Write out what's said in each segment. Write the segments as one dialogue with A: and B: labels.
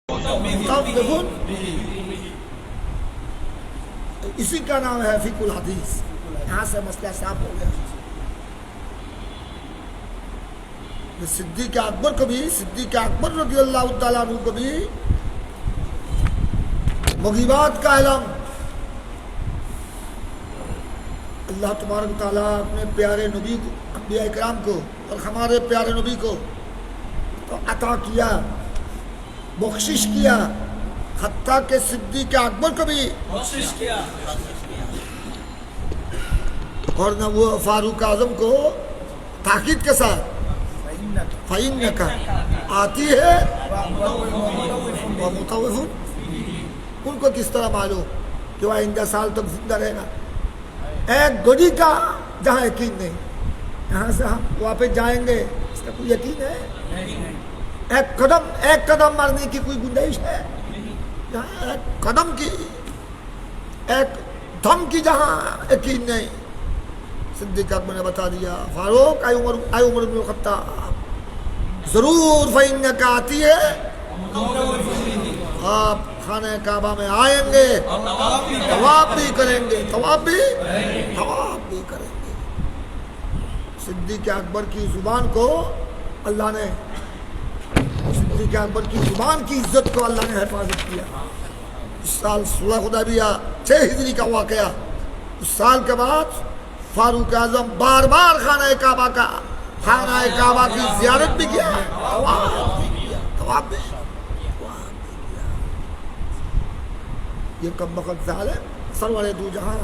A: मुतव्विफ़ुन इसी का नाम है फ़िक़्हुल हदीस। यहाँ से मसला साफ हो गया। सिद्दीक़ अकबर को भी, सिद्दीक़ अकबर रज़ियल्लाहु ताला अन्हु को भी मुग़ीबात का इल्म अल्लाह तबारक व तआला अपने प्यारे नबी को, अंबिया इकराम को और हमारे प्यारे नबी को तो अता किया, बख्शिश किया, हत्ता के सिद्दीक़ अकबर को भी
B: बख्शिश किया।
A: और न वो फारूक आजम को ताकीद के साथ फ़इन्नका आती है मुतव्विफ़ुन, उनको किस तरह मालूम कि वह आइंदा साल तक जिंदा रहेगा। एक घड़ी का जहाँ यकीन नहीं, यहाँ से हम वापस जाएंगे इसका कोई यकीन है? एक कदम मारने की कोई गुंजाइश है? जहाँ एक कदम की, एक दम की जहाँ यकीन नहीं। सिद्दीक़ अकबर ने बता दिया, फारूक आई उमर इब्न ख़त्ताब जरूर फ़इन्नका आती है, आप खाने काबा में आएंगे, तवाफ भी करेंगे। सिद्दीक़ अकबर की जुबान को अल्लाह ने, सिद्दीक़ अकबर की जुबान की इज्जत को अल्लाह ने हिफाजत किया। इस साल सुलह हुदैबिया 6 हिजरी का वाक़या, उस साल के बाद फारूक आज़म बार बार खाना काबा की ज़ियारत भी किया, तवाफ भी। ये कब वक़्त ज़ालिम सरवरे दो जहाँ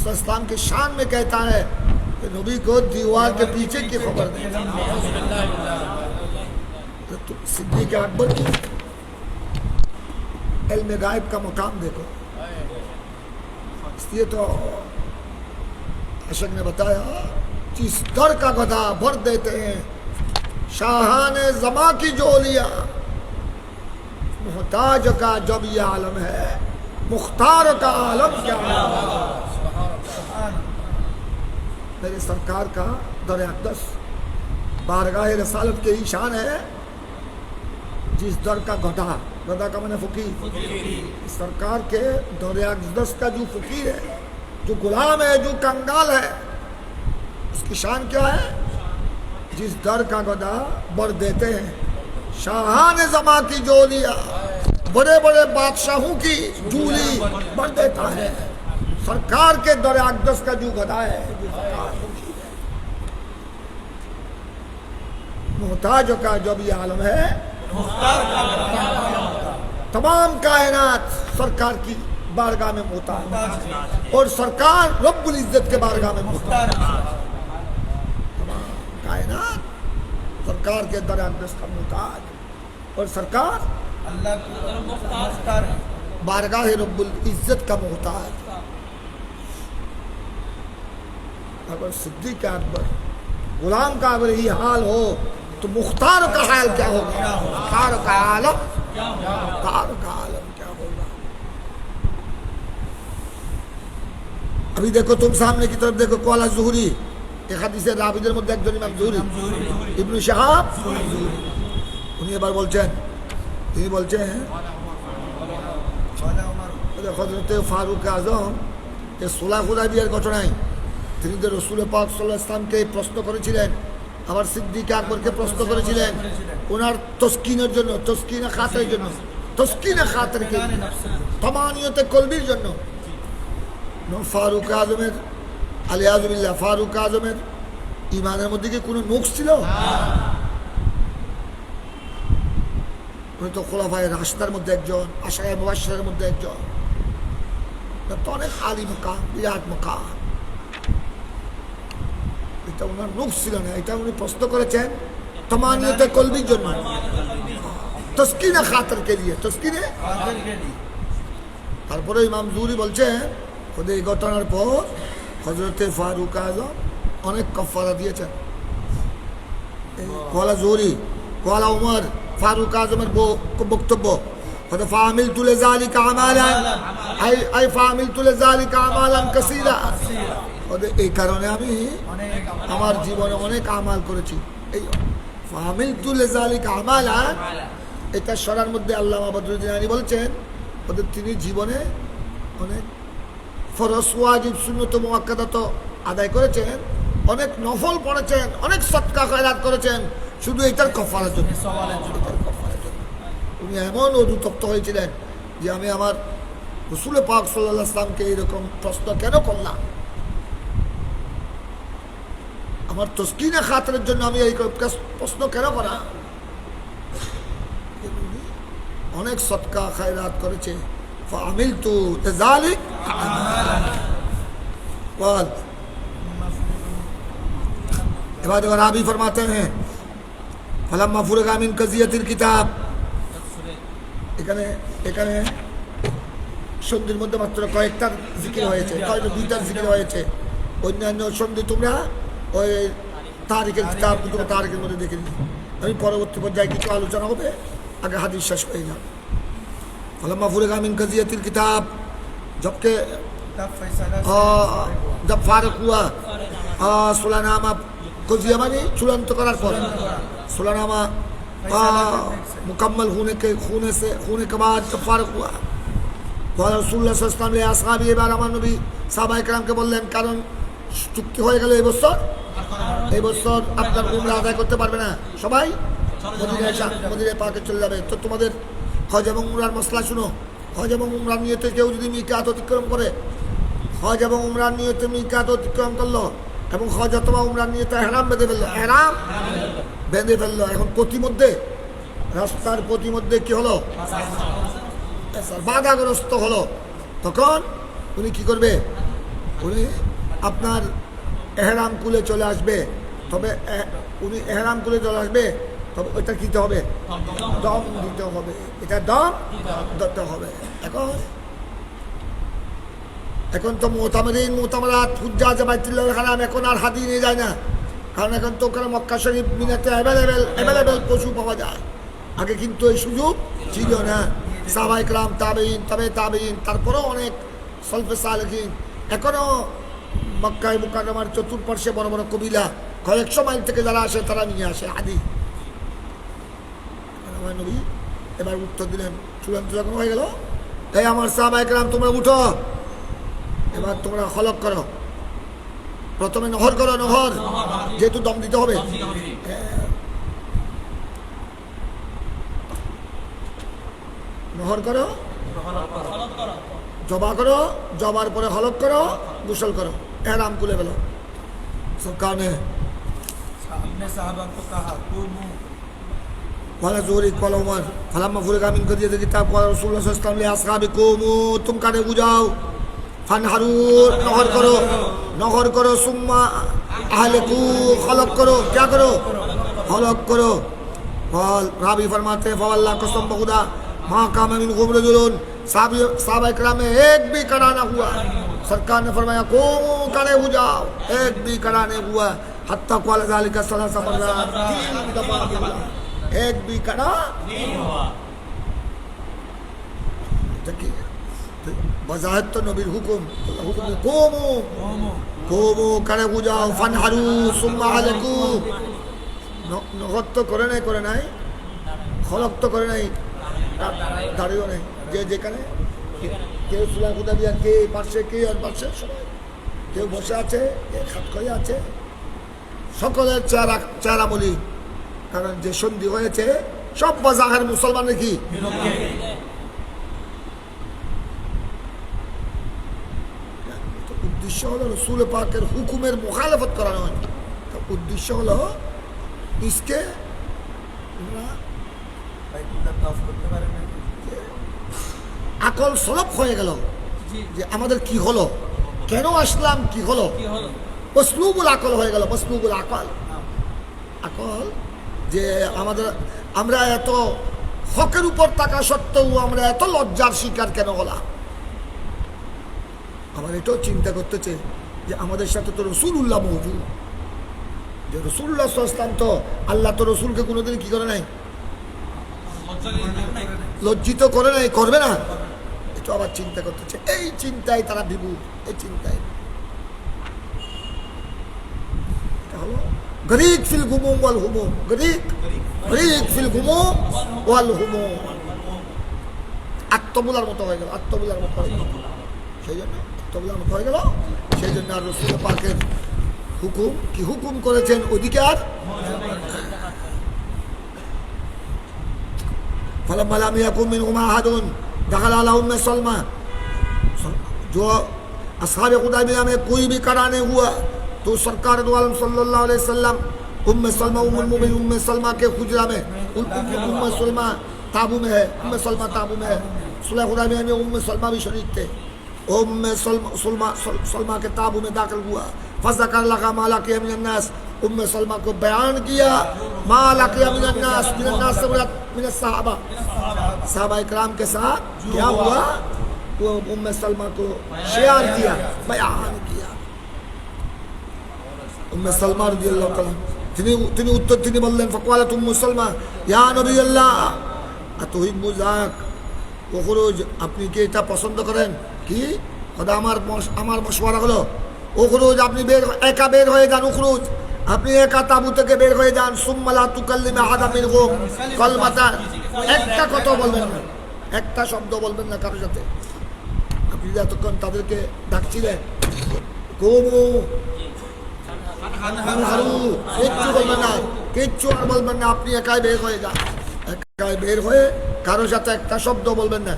A: इस्लाम के शान में कहता है कि नबी को दीवार के पीछे की खबर नहीं। तो सिद्दीक़ अकबर की इल्म गायब का मुकाम देखो। इसलिए तो अशक ने बताया, जिस दर का गधा भर देते हैं शाहाने ज़मा की जोलियाँ, मोहताज का जब ये आलम है, मुख्तार का आलम क्या है। मेरे सरकार का दर अक़दस बारगाह रसालत के ईशान है, जिस दर का गधा का मैंने फ़कीर, सरकार के दर अक़दस का जो फ़कीर है, जो गुलाम है, जो कंगाल है, उसकी शान क्या है? जिस दर का गधा बर देते हैं शाहान ज़मा की जोलियाँ, बड़े बड़े बादशाहों की जूली बढ़ देता है। सरकार के दर अक़दस का जो गधा है, मोहताज का जब ये आलम है, तमाम कायनात सरकार की बारगाह में मोहताज, और सरकार रब्बुल इज्जत के बारगाह में मोहताज। तमाम कायनात सरकार के दर अक़दस का मोहताज, और सरकार अल्लाह की बारगाह रब्बुल इज्जत का मोहताज। अगर सिद्दीक़ अकबर गुलाम का अगर यही हाल हो तो मुख्तार का हाल क्या होगा? मुख्तार का आलम क्या होगा? अभी देखो, तुम सामने की तरफ देखो, कौला ज़ुहरी एक हदीस राविদের মধ্যে একজন ইমাম জুহরি ইবনে শাহাব, উনি এবার বলছেন, তিনি বলছেন হযরত ফারুক আযম এই সুলহ হুদায়বিয়ার ঘটনায় তিনি যে রাসূল পাক সাল্লাল্লাহু আলাইহি ওয়াসাল্লামকে প্রশ্ন করেছিলেন, আবার সিদ্দীক আকবরকে প্রশ্ন করেছিলেন ওনার তসকিনের জন্য, তসকিনে খাতের জন্য, তসকিনে খাতের কে তমানিয়তে কলবির জন্য। ফারুক আযমের আলিয়াযুবিল্লাহ, ফারুক আযমের ঈমানের মধ্যে কি কোনো নুকস ছিল? উনি তো খোলাফায়ে রাশিদার মধ্যে একজন, আশারায়ে মুবাশশিরের মধ্যে একজন, তো অনেক আলী মাকাম, বিরাট মাকাম। এটা ওনার নুকস ছিল না, এটা উনি প্রশ্ন করেছেন তমানিয়তে কলবির জন্য, তসকিনে খাতের কে লিয়ে, তসকিনে। তারপরে ইমাম জুহরি বলছেন ওদের এই ঘটনার পর হযরতে ফারুক আযম অনেক কাফারা দিয়েছেন। কলা জুহরি, কলা উমর, ফারুক আজমের বক্তব্য, ফামিলতু লিযালিকা আমালান, আই ফামিলতু লিযালিকা আমালান কাসীরা, এই কারণে আমি আমার জীবনে অনেক আমাল করেছি। এই ফামিলতু লিযালিকা আমালান এটা সরার মধ্যে আল্লামা বদরুদ্দিন আলী বলছেন ওদের তিনি জীবনে অনেক ফরজ ওয়াজিব সুন্নত মুআক্কাদা তো আদায় করেছেন, অনেক নফল পড়েছেন, অনেক সদকা খয়রাত করেছেন, শুধু এটার কফারের জন্য। উনি এমন অনুতপ্ত হয়েছিলেন যে আমি আমার রাসূল পাক সাল্লাল্লাহু আলাইহি ওয়াসাল্লামকে এরকম প্রশ্ন কেন করলাম, আমার তসকিনে খাতরের জন্য আমি এই প্রশ্ন কেন করা। অনেক সদকা খায়রাত করেছে। ফাআমিলতু লিযালিক আমালান। এবার রাবি फरमाते हैं फलम्मा फुरिगा मिन कज़ियतिल किताब। এখানে এখানে সন্ধির মধ্যে মাত্র কয়েকটা জিকির হয়েছে, কয়েকটা দুইটার জিকির হয়েছে। অন্যান্য সন্ধি তোমরা ওই তারিখের কিতাব তোমরা তারিখের মধ্যে দেখে নিই। আমি পরবর্তী পর্যায়ে কিছু আলোচনা হবে, আগে হাদিস শেষ হয়ে যাবে। फलम्मा फुरिगा मिन कज़ियतिल किताब, जब फारक हुआ सुलहनामा कज़िया मानी चूड़ान्त करार पर, सुलहनामा मुकम्मल होने के बाद जब फारक हुआ রাসূলুল্লাহ সাল্লাল্লাহু আলাইহি ওয়াসাল্লাম আসহাবী এবার আমার নবী সাহাবায়ে কেরামকে বললেন, কারণ চুক্তি হয়ে গেল এই বছর আপনার উমরা আদায় করতে পারবে না, সবাই মদিনা পাকে চলে যাবে। তো তোমাদের হজ এবং উমরার মসলা শুনো। হজ এবং উমরার নিয়তে কেউ যদি মিকাত অতিক্রম করে, হজ এবং উমরার নিয়তে মিকাত অতিক্রম করলো এবং হজ অথবা উমরার নিয়তে ইহরাম বেঁধে ফেললো, এখন প্রতিমধ্যে রাস্তার প্রতিমধ্যে কি হলো, বাধাগ্রস্ত হলো, তখন উনি কি করবে, উনি আপনার এহরাম কুলে চলে আসবে। তবে উনি এহরাম কুলে চলে আসবে, তবে ওইটা কিতে হবে, দম দিতে হবে, এটা দম দিতে হবে। এখন তো মুতামারাত হুজ্জাজ বাইতুল্লাহ হারাম এখন আর হাতি নিয়ে যায় না, কারণ এখন তো ওখানে মক্কা শরীফ মিনাতে অ্যাভেলেবেল পশু পাওয়া যায়। আগে কিন্তু এই সুযোগ ছিল না। সাহাবায়ে কেরাম, তাবেঈন, তাবেঈন, তারপরেও অনেক সলফে সালেহিন এখনও মক্কায় মুকাররমার চতুর্পার্শ্বে বড় বড় কবিলা কয়েকশো মাইল থেকে যারা আসে তারা নিয়ে আসে হাদি। আমার নবী এবার উত্তর দিলেন, চূড়ান্ত যখন হয়ে গেল, তাই আমার সাহাবায়ে কেরাম তোমরা উঠো, এবার তোমরা হলক করো, প্রথমে নহর করো, নহর যেহেতু দম দিতে হবে, নহর করো, জবা করো, জবার পরে হলক করো, গোসল করো, এহরাম খুলে ফেলো। সরকার ने
B: अपने साहबा को कहा
A: वाला जोरी कॉल उमर फलम्मा फुरिगा मिन कज़ियतिल किताब क़ाल रसूलुल्लाह सल्लल्लाहु अलैहि वसल्लम ले असहाबी कुमू, तुम काने बुझाओ, फनहरू নহর করো, सुम्मा अहलिकू हलक करो, क्या करो, हलक करो। क़ाल रावी फरमाते हैं फवल्लाह कसम बखुदा माँ काम मिनकुम रजुलुन, साहबाए किराम में एक भी कड़ा ना हुआ। सरकार ने फरमाया कुमू काने बुझाओ, एक भी कड़ा नहीं हुआ। हत्ता क़ाल ज़ालिका सलासा मर्रात, 3 दफा बोला, एक भी कड़ा नहीं हुआ। देखिए बजाहत तो नबीर हुकुम কোমু কানে বুঝাও, ফানহারু সুম্মা আহলিকু, নহর তো করে নাই, খলক তো করে নাই, দাঁড়িয়েও নেই, যে যেখানে কেউ চুলা কুদা দিয়া, কে পার্শ্বে, কে আর পার্শ্বে, সবাই কেউ বসে আছে, কে খাট করে আছে, সকলের চেহারা বলি, কারণ যে সন্ধি হয়েছে সব বাজাহের মুসলমানের কি উদ্দেশ্য হলো রসুল পাকের হুকুমের মুখালেফত করা নয়, উদ্দেশ্য হলো ইসকে আকল সলভ হয়ে গেল যে আমাদের কি হলো, কেন আসলাম, কি হলো, মসলুবুল আকল হয়ে গেল, মসলুবুল আকল যে আমরা এত হকের উপর থাকা সত্ত্বেও আমরা এত লজ্জার শিকার কেন হলাম। আবার এটাও চিন্তা করতেছে যে আমাদের সাথে তো রসুল্লাহ মৌজুদ, যে রসুল্লাহ সাল্লাল্লাহু তো আল্লাহ তো রসুলকে কোনোদিন কি করে নাই, লজ্জিত করে নাই, করবে না, এটা আবার চিন্তা করতেছে। এই চিন্তায় তারা বিভূত, এই চিন্তায় এটা হলো গরিক ফিল গুমুম ওয়াল হুমুম, গরিক ফিল গুমুম ওয়াল হুমুম। আত্মবুলার মতো হয়ে গেল, আত্মবুলার মতো হয়ে গেল। সেই জন্য আত্মবুলার মতো হয়ে গেল। সেই জন্য আর রাসূল পাকের হুকুম কি হুকুম করেছেন অধিকার। فلما لم يكن منهما أحد دخل على أم سلمى जो असहाब हुदैबिया में कोई भी कराने हुआ तो सरकार दो आलम सल्लल्लाहु अलैहि वसल्लम उम्मे सलमा उम्मुल मोमिनीन उम्मे सलमा के हुजरा में उम्मे सलमा ताबू में है, उम्मे सलमा ताबू में है। सुलह हुदैबिया में उम्मे सलमा भी शरीक थे। उम्मे सलमा के ताबू में दाखिल हुआ। फज़कर लगा माला के मिनन नास, उम्मे सलमा को बयान किया माला के मिनन नास से मुराद मिनस सहाबा, सहाबा इकराम के साथ क्या हुआ, वो उम्मे सलमा को शेयर किया, बयान किया। उम्मे सलमा রাদিয়াল্লাহু তাআলা তিনি উত্তর তিনি বললেন ফাকালাত উম্মু সালমা ইয়া নবী আল্লাহ আতুহিব্বু যাক উখরুজ, আপনি কি এটা পছন্দ করেন? কি খোদা আমার মশওয়ারা হলো উখরুজ, আপনি একা বের হয়ে যান, উখরুজ আপনি একা তাবু থেকে বের হয়ে যান। সুম্মা লা তুকাল্লিমা আহাদা মিনহুম কালমাতান, একটা কথা বলবেন না, একটা শব্দ বলবেন না কারোর সাথে। আপনি এতক্ষণ তাদেরকে ডাকছিলেন গোমু কিচ্ছু বলবেন না, কিচ্ছু আর বলবেন না, আপনি একাই বের হয়ে যান। একাই বের হয়ে কারোর সাথে একটা শব্দ বলবেন না,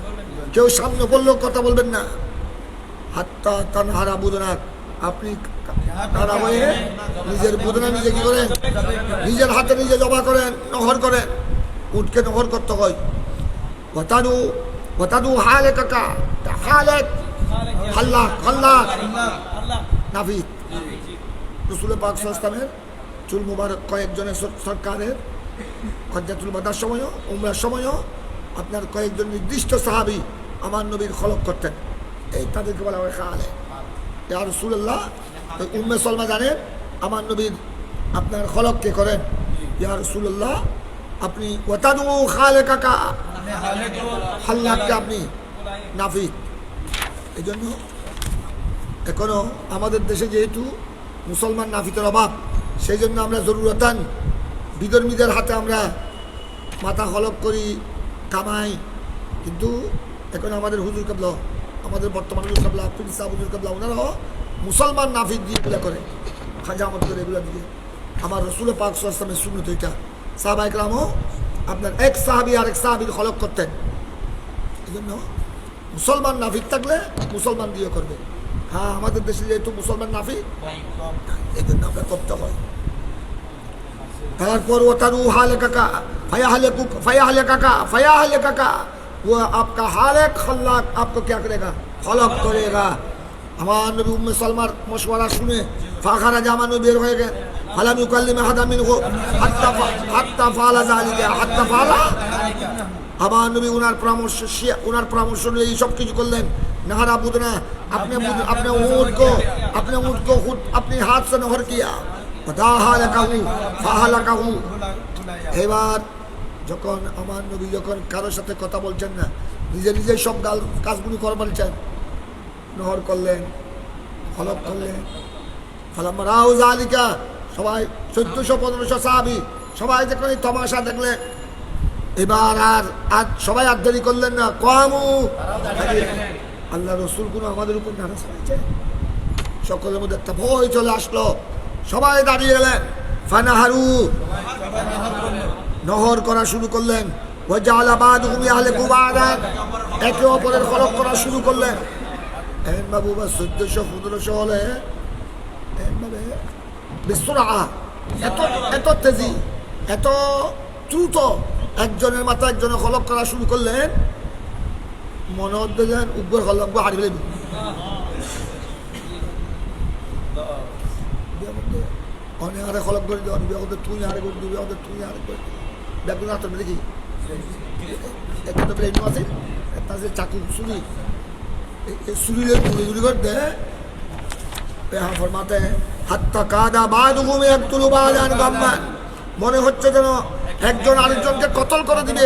A: কেউ সামনে বললেও কথা বলবেন না। হাত্তা তানহারা বুদনাক, আপনি তারা হয়ে নিজের বুদনা নিজে কি করেন, নিজের হাতে নিজে জবা করেন, নহর করেন। উঠকে নহর করতে হয়। ওয়াতাদু হালে কাকা হালে হাল্লা হাল্লা নাফিদ। রাসূল পাক সাল্লাল্লাহু আলাইহি ওয়াসাল্লামের চুল মুবারক কয়েকজনের সরকারের হজ্জাতুল বাদার সময়ও উমরার সময়ও আপনার কয়েকজন নির্দিষ্ট সাহাবী আমার নবীর খলক করতেন, এই তাদেরকে বলা হয় খালে। ইয়া রাসূলুল্লাহ, উম্মে সালমা জানেন আমার নবীর আপনার খলক কে করেন। ইয়া রাসূলুল্লাহ, আপনি ওয়াতাদু খালে কাকা হাল্লাককে আপনি নাফিদ। এই জন্য এখনো আমাদের দেশে যেহেতু মুসলমান নাফিতের অভাব, সেই জন্য আমরা জরুরতান বিধর্মীদের হাতে আমরা মাথা হলক করি, কামাই। কিন্তু এখন আমাদের হুজুর কাবলা, আমাদের বর্তমান হুজুর কাবলা, পীর সাহেব হুজুর কাবলা, ওনারাও মুসলমান নাফিদ দিয়ে এগুলো করে, খাজামত করে এগুলো দিয়ে। আমার রাসূল পাক সাল্লাল্লাহু আলাইহি ওয়াসাল্লামের সুন্নত এটা। সাহাবা ইকরামও আপনার এক সাহাবী আর এক সাহাবীর হলক করতেন। এই জন্য মুসলমান নাফিদ থাকলে মুসলমান দিয়ে করবে। হ্যাঁ, আমাদের দেশে যেহেতু মুসলমান নাফিদ, এই জন্য আমরা করতে হয়। তারপর ও তারু হালে কাকা फया हले काका वो आपका हालेक खल्लाक आपको क्या करेगा, खलक करेगा। हमारे नबी उम्मे सलमार मशवरा सुने फाखरा जामानु बेर हो गए फलम युकल्लिम अहदा मिनहु हत्ता फाला जालिका हत्ता फाला। हमारे नबी उनार परामर्श নিয়ে এই সব কিছু করলেন। नहरा बुदना अपने ऊँट को अपने हाथ से नहर किया। এবার যখন আমার নবী যখন কারোর সাথে কথা বলছেন না, নিজে নিজে সব কাজগুলো করবার চান, নহর করলেন, ফলক করলেন। ফালাম্মারাউ যালিকা, সবাই 1400-1500 সাহাবী সবাই যখন এই তমাশা দেখলেন, এবার আর সবাই আর দেরি করলেন না, কামু। আল্লাহ রসুল কোনো আমাদের উপর নারাজ হয়েছে? সকলের মধ্যে একটা ভয় চলে আসলো, সবাই দাঁড়িয়ে গেলেন। ফানাহারু, নহর করা শুরু করলেন। ওয়াজালা বাদুহুম ইয়াহলিকু বাদান, একে অপরের খলক করা শুরু করলেন। এন বাবু বা 1400-1500 হলে এনভাবে বিসরা, এত তেজি, এত দ্রুত একজনের মাথা একজনের খলক করা শুরু করলেন। মনে হচ্ছে যেন উগ্র খলক হারি ফেলে অনেক আরে খলক করে দেওয়া, তুই আরে করে দিবি, তুই আরে করে দিবি। বেগুন হাত দেখি একটা তো ব্রেন আছে, একটা আছে চাকু ছুরি, ছুরিলে গুলি গুলি করে দে ফরমাতে হাত্তা কাদা বাদুহুম ইয়াকতুলু বাদান গাম্মান। মনে হচ্ছে যেন একজন আরেকজনকে কতল করে দিবে।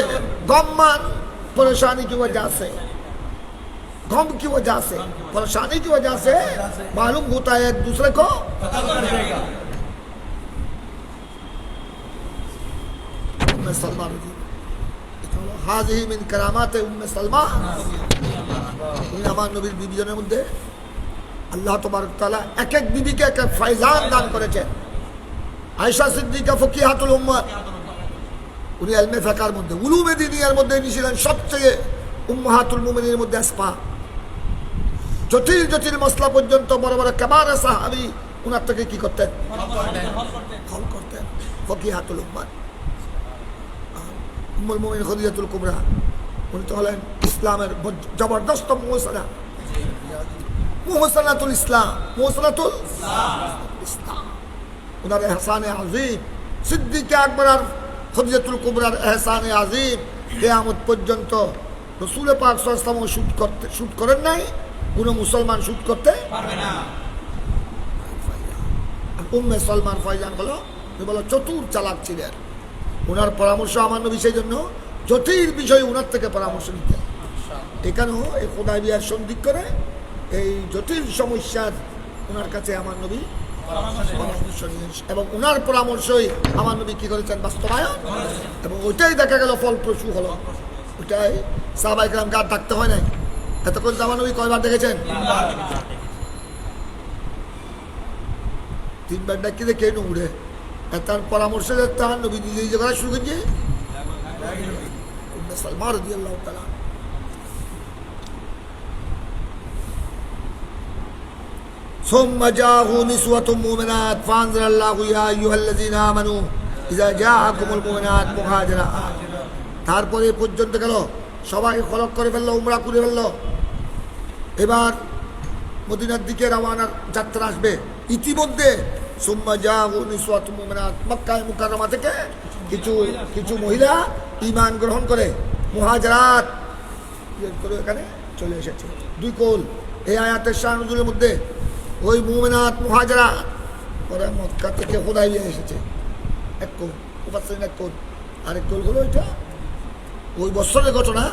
A: গম্মান, परेशानी की वजह से, गम की वजह से, परेशानी की वजह से मालूम होता है एक दूसरे को। উম্মে সালমা হাযিহি মিন কারামাতে উম্মে সালমা। উনি আমার নবীর বিবিজনের মধ্যে আল্লাহ তাবারক ওয়া তাআলা এক এক বিবিকে এক এক ফায়জান দান করেছেন। আয়েশা সিদ্দিকা ফকিহাতুল উম্মাহ, উনি ইলমে ফিকহের মধ্যে, উলুমে দিনিয়ার মধ্যে ইনি ছিলেন সবচেয়ে উম্মাহাতুল মুমিনের মধ্যে আসপা। জটিল জটিল মসলা পর্যন্ত বড় বড় কেবারে সাহাবী উনার থেকে কি করতেন? হল করতেন। ফকিহাতুল উম্মাহ। উম্মুল মুমিনিন খাদিজাতুল কুবরা, উনি তো হলেন ইসলামের জবরদস্ত মুহসিনা, মুহসিনাতুল ইসলাম, মুহসিনাতুল ইসলাম। উনার এহসানে আযীম, সিদ্দিকে আকবর আর খাদিজাতুল কুবরার এহসানে আযীম কিয়ামত পর্যন্ত রাসূল পাক সাল্লাল্লাহু আলাইহি ওয়াসাল্লাম শুট করেন নাই, কোন মুসলমান শুট করতে পারবে না। উম্মে সালমান ফাইজান হলো চতুর চালাক ছিলেন। ওনার পরামর্শ আমার নবী সেই জন্য জটিল বিষয় ওনার থেকে পরামর্শ নিতেন। এখানেও এই হুদায়বিয়ার সন্ধি করে এই জটিল সমস্যার ওনার কাছে আমার নবী পরামর্শ নিয়েছেন এবং ওনার পরামর্শই আমার নবী কি করেছেন? বাস্তবায়ন। এবং ওইটাই দেখা গেল ফলপ্রসূ হলো। ওইটাই সাহাবায়ে কেরামকে আর ডাকতে হয় নাই। এতক্ষণ আমার নবী কয়বার দেখেছেন? তিনবার ডাকি দেখে উড়ে তার পরামর্শে তার নবী নিজেই যে করা শুরু করেছে। সালমান রাদিয়াল্লাহু তাআলা ثم جاءه نسوة مؤمنات فأنزل الله يا أيها الذين آمنوا إذا جاءكم المؤمنات مهاجرات। তারপরে পর্যন্ত গেল সবাই খলক করে ফেললো, উমরা করে ফেললো। এবার মদিনার দিকে রওয়ানার যাত্রা আসবে। ইতিমধ্যে সুম্মা জাআহু নিসওয়াতুম মুমিনাত, মক্কা মুকাররমা থেকে কিছু মহিলা ঈমান গ্রহণ করে মুহাজিরাত করে এখানে চলে এসেছে। দুই কোল এই আয়াতের শানুজুলের মধ্যে ওই মুমিনাত মুহাজিরাত ওরা মক্কা থেকে হুদায়বিয়া এসেছে। এক কোল মুফাসসিরিন এক কোল, আরেক কোল হলো এটা ওই বছরের ঘটনা।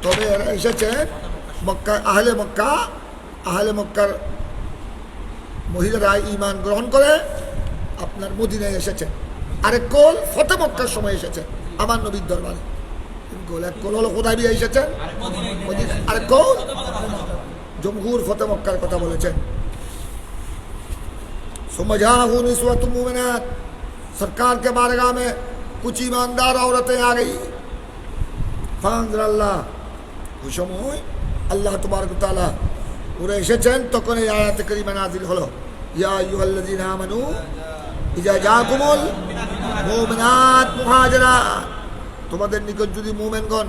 A: তবে এরা এসেছে মক্কা, আহলে মক্কার মহিলারা ঈমান গ্রহণ করে আপনার মদিনায় এসেছে। আরেক কোল ফতে মক্কার সময় এসেছে আমার নবীর দরবারে। এক কোল হলো হুদায়বিয়া এসেছেন, আরেক কোল জমহুর ফতে মক্কার কথা বলেছেন। समझाहू निस्वत मुमिनात, सरकार के बारगाह में कुछ ईमानदार औरतें आ गई। फांजर अल्लाह ওই সময় আল্লাহ তাবারক ওয়া তাআলা ওরা এসেছেন, তখন এই আয়াতে কারিমা নাযিল হলো ইয়া আইয়ুহাল্লাযীনা আমানু ইযা জাআকুমুল মুমিনাত মুহাজিরাত, তোমাদের নিকট যদি মুমিনগণ,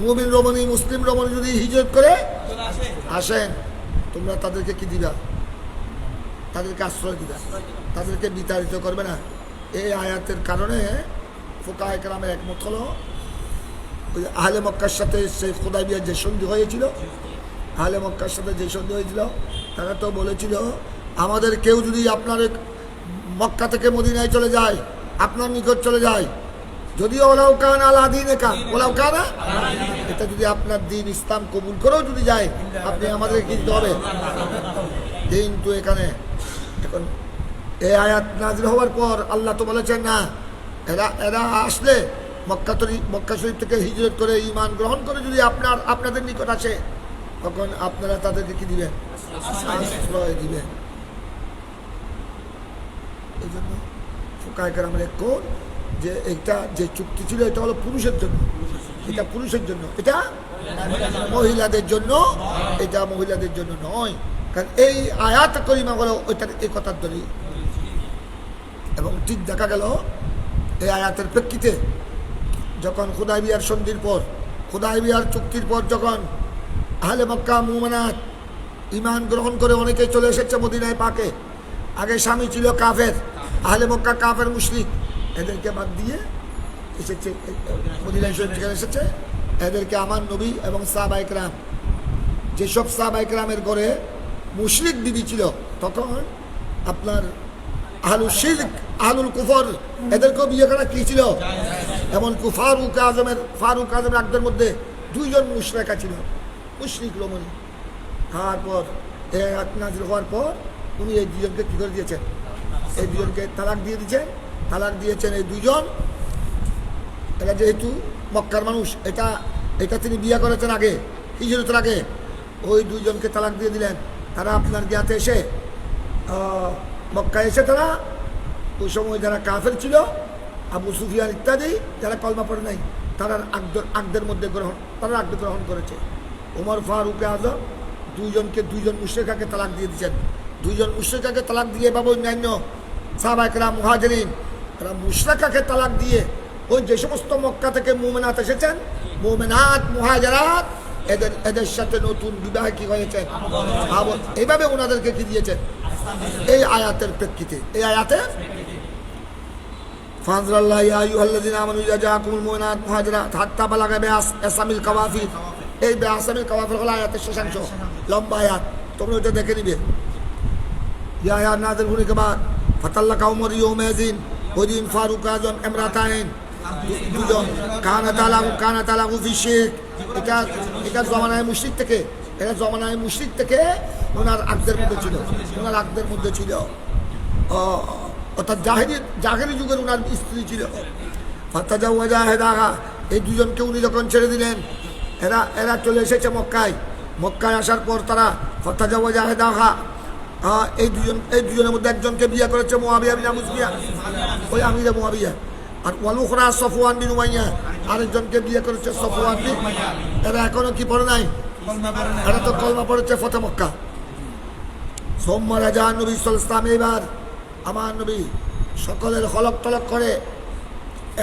A: মুমিন রমণী, মুসলিম রমণী যদি হিজরত করে আসেন, তোমরা তাদেরকে কি দিবা? তাদেরকে আশ্রয় দিবা, তাদেরকে বিতাড়িত করবে না। এই আয়াতের কারণে ফুকাহায়ে কেরামের একমত হলো ওই আহলে মক্কার সাথে সেই হুদায়বিয়ার যে সন্ধি হয়েছিল, আহলে মক্কার সাথে যে সন্ধি হয়েছিল, তারা তো বলেছিল আমাদের কেউ যদি আপনার মক্কা থেকে মদিনায় চলে যায়, আপনার নিকট চলে যায়, যদিও ওলাউ কান আলা দীনে কান, ওলাউ কানা, এটা যদি আপনার দিন ইসলাম কবুল করেও যদি যায়, আপনি আমাদের কিনতে হবে। কিন্তু এখানে এখন এই আয়াত নাযিল হওয়ার পর আল্লাহ তো বলেছেন না, এরা আসলে মক্কা শরীফ থেকে হিজরত করে ঈমান গ্রহণ করে যদি আপনাদের নিকট আসে, তখন আপনারা তাদেরকে কি দিবেন? আশ্রয় দিবেন। এই জন্য ফুকাহায়ে কেরামের এক কোণ যে এটা যে চুক্তি ছিল এটা হলো পুরুষের জন্য, এটা পুরুষের জন্য, এটা মহিলাদের জন্য, এটা মহিলাদের জন্য নয়। কারণ এই আয়াত করিমা হলো ওইটার এই কথার ধরেই। এবং ঠিক দেখা গেল এই আয়াতের প্রেক্ষিতে যখন হুদায়বিয়ার সন্ধির পর, হুদায়বিয়ার চুক্তির পর যখন আহলে মক্কা মুমিনাত ঈমান গ্রহণ করে অনেকেই চলে এসেছে মদিনায় পাকে। আগে স্বামী ছিল কাফের, আহলে মক্কা কাফের মুশরিক, এদেরকে বাদ দিয়ে এসেছে মদিনায় শরীফ থেকে এসেছে। এদেরকে আমার নবী এবং সাহাবায়ে কেরাম, যেসব সাহাবায়ে কেরামের ঘরে মুশরিক বিবি ছিল, তখন আপনার আহলুল শিরক, আহলুল কুফর, এদেরকেও বিয়ে করা কি ছিল? এমনকি ফারুক আজমের আকদের মধ্যে দুইজন মুশরিকা ছিল, মুশরিক রমণী। তারপর এই আয়াত নাযিল হওয়ার পর উনি এই দুজনকে কি করে দিয়েছেন? এই দুজনকে তালাক দিয়ে দিয়েছেন। তালাক দিয়েছেন এই দুজন। এরা যেহেতু মক্কার মানুষ, এটা এটা তিনি বিয়ে করেছেন আগে, হিজরতের আগে, ওই দুইজনকে তালাক দিয়ে দিলেন। তারা আপনার জ্ঞাতে এসে মক্কায় এসে তারা ওই সময় যারা কাফের ছিল, আবু সুফিয়ান ইত্যাদি, যারা কলমা পড়ে নাই, তারা আগদের মধ্যে আগদ গ্রহণ করেছে। ওমর ফারুক আজম দুইজন মুশরিকাকে তালাক দিয়ে দিয়েছেন। দুইজন মুশরিকাকে তালাক দিয়ে বাবু অন্যান্য সাহাবায়ে কেরাম মুহাজিরিন, তারা মুশরিকাকে তালাক দিয়ে ওই যে সমস্ত মক্কা থেকে মুমিনাত এসেছেন, মুমিনাত মুহাজিরাত, এদের সাথে নতুন বিবাহ কি হয়েছে, এইভাবে ওনাদেরকে কি দিয়েছেন এই আয়াতের প্রেক্ষিতে। এই আয়াতে ফাজরাল্লাহ ইয়া আইয়ুহাল্লাযিনা আমানু ইযা জাআকুমুল মুমিনাত মুহাজিরাত হাত্তা বালাগা বিআসামিল কাওয়াফির, এই বিআসামিল কাওয়াফির হলো আয়াতের শেষাংশ, লম্বা আয়াত, তোমরা ওটা দেখে নিবে। ইয়া আয়াত নাযিল হওয়ার পর ফাতাল্লাকা উমর ইয়াউমাযিন, ওই দিন ফারুক আজম ইমরাতাইন, দুজন কানাত লাহু ফি শিরক, এটা জমানায় মুশরিক থেকে, এটা জমানায় মুশরিক থেকে ওনার আগদের মধ্যে ছিল, অর্থাৎ জাহেরি যুগের ওনার স্ত্রী ছিল। ফাতাজাওয়াজা হেদাহা, এই দুজনকে উনি যখন ছেড়ে দিলেন, এরা চলে এসেছে মক্কায় আসার পর তারা ফাতাজাওয়াজা হেদাহা, এই দুজনের মধ্যে একজনকে বিয়ে করেছে মুআবিয়া বিন আবু সুফিয়ান, ওই আমিরে মুআবিয়া, আর ওয়ালুখরা সফওয়ান বিন উমাইয়া, আরেকজনকে বিয়ে করেছে সফওয়ান বিন, এরা এখনো কি পড়ে নাই, এরা তো কলমা পড়েছে ফতে মক্কা। সোমবার রাজা নবী সাল্লাল্লাহু আলাইহি ওয়াসাল্লাম, এবার আমার নবী সকলের হলক তলক করে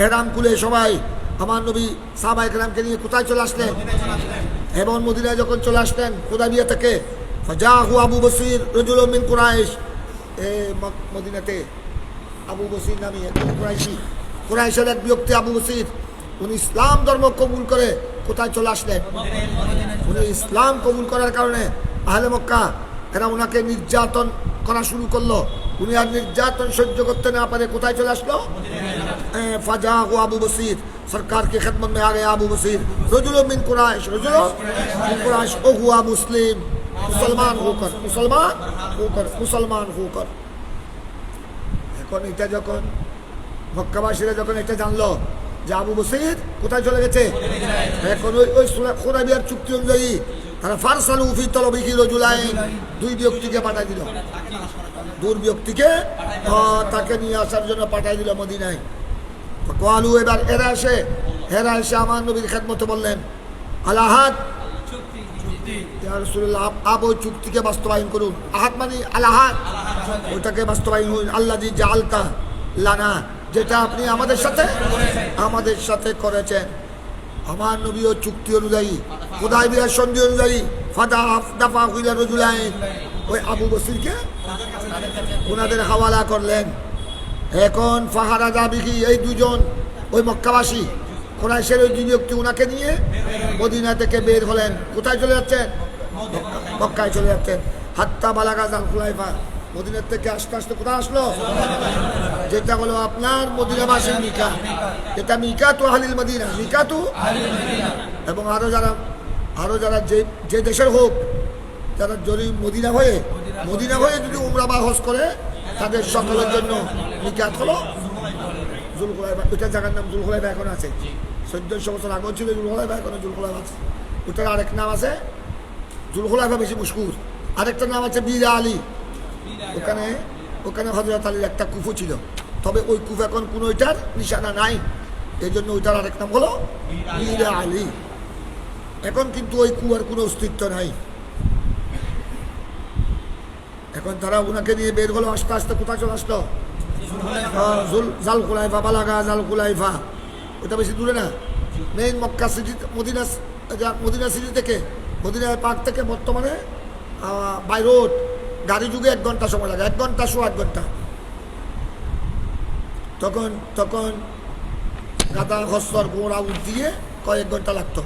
A: এহরাম খুলে সবাই আমার নবী সাহাবায়ে কেরামকে নিয়ে কোথায় চলে আসলেন, এবং মদিনায় যখন চলে আসলেন হুদাইবিয়া থেকে, ফাজাহু আবু বসির রাজুলুম মিন কুরাইশ, মদিনাতে আবু বসির নামে একজন কুরাইশের এক ব্যক্তি আবু বসির, উনি ইসলাম ধর্ম কবুল করে কোথায় চলে আসলেন, উনি ইসলাম কবুল করার কারণে আহলে মক্কা এরা ওনাকে নির্যাতন করা শুরু করলো। উনি আর নির্যাতন সহ্য করতে না পারে কোথায় চলে আসলো, ফাজাহু আবু বসির, सरकार की खिदमत में आ गया अबू बसीर, रजुलुम मिन कुरैश, ओ हुआ मुस्लिम, मुसलमान होकर। এখন এটা যখন মক্কাবাসীরা যখন এটা জানলো যে আবু বসির কোথায় চলে গেছে, এখন ওই হুদাইবিয়ার চুক্তি অনুযায়ী তারা ফারসালু ফি তলবিহি রাজুলাইন, দুই ব্যক্তিকে পাঠাই দিল, তাকে নিয়ে আসার জন্য পাঠাই দিল মদিনায়। কালু, এবার এরা এসে আমার নবীর খেদমতে বললেন, আলাহাদ ইয়া রাসূলুল্লাহ, আপ ওই চুক্তিকে বাস্তবায়ন করুন। আহাদ মানে আলাহাদ, ওটাকে বাস্তবায়ন করুন। আল্লাযী জাআলতা লানা, যেটা আপনি আমাদের সাথে করেছেন। আমার নবী ওই চুক্তি অনুযায়ী, হুদাইবিয়ার সন্ধি অনুযায়ী দাফা হইলা রাজুলাইন, ওই আবু বসিরকে ওনাদের হাওয়ালা করলেন। এখন ফাহারা দাবিকি, এই দুজন ওই মক্কাবাসী কুরাইশের ওই দুই ব্যক্তি ওনাকে নিয়ে মদিনা থেকে বের হলেন। কোথায় চলে যাচ্ছেন, মক্কায় চলে যাচ্ছেন। হাত্তা বালাগা জাল খুলাইফা, মদিনার থেকে আস্তে আস্তে কোথায় আসলো, যেটা হলো আপনার মদিনাবাসীর মিকা, এটা মিকাতু আহলিল মদিনা, মিকাতু, এবং আরো যারা যে দেশের হোক, যারা যদি মদিনা হয়ে যদি উমরা বা হজ করে, তাদের সকলের জন্য মিকাত হলো জুলহুলাইফা। ওইটা জায়গার নাম জুলহুলাইফা এখন আছে, 1400 বছর আগেও ছিল জুলহুলাইফা, এখন জুলহুলাইফা আছে। ওটার আরেক নাম আছে, জুলহুলাইফা বেশি মশহুর, আরেকটা নাম আছে বীর আলী। ওখানে হযরত আলীর একটা কুফু ছিল, তবে ওই কুফু এখন কোনো ওইটার নিশানা নাই, এই জন্য ওইটার আরেক নাম হলো বীর আলী। এখন কিন্তু ওই কুয়ার কোনো অস্তিত্ব নাই। এখন তারা ওনাকে নিয়ে বের হলো, আস্তে আস্তে কোথায় চলে আসলো, জাল খুলাইফা, বালাগা জাল খুলাইফা। ওটা বেশি দূরে না, main Mecca city, Medina city থেকে, মদিনা পার্ক থেকে বর্তমানে বাই রোড গাড়ি যুগে 1 ঘন্টা সময় লাগে, 1 ঘন্টা 1.5 ঘন্টা। তখন গাদা হস্তর গোড়া উঠ দিয়ে কয়েক ঘন্টা লাগতো।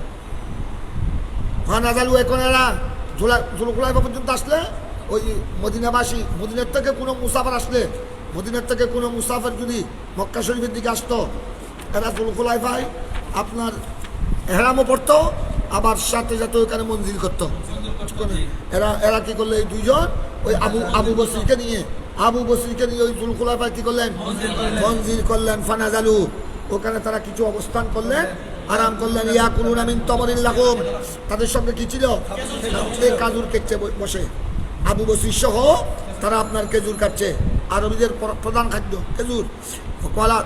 A: ফানাজালু, এখন এরা জুলহুলাইফা পর্যন্ত আসলে ওই মদিনাবাসী, মদিনার থেকে কোনো মুসাফির যদি মক্কা শরীফের দিকে আসতো, এরা জুলহুলাইফায় আপনার এহরামও পড়তো, আবার সাথে সাথে ওইখানে মঞ্জিল করতো। এরা কি করলো, এই দুইজন ওই আবু বসিরকে নিয়ে ওই জুলহুলাইফায় কি করলেন, মঞ্জিল করলেন। ফানাজালু, ওখানে তারা কিছু অবস্থান করলেন, আরাম করলেন। ইয়া কুলুনা মিন তামরিল লাকুম, তাদের সঙ্গে কি ছিল? এই কাজুর কেটে বসে আবু বসির সহ তারা আপনার খেজুর কাটছে। আরবিদের প্রধান খাদ্য খেজুর।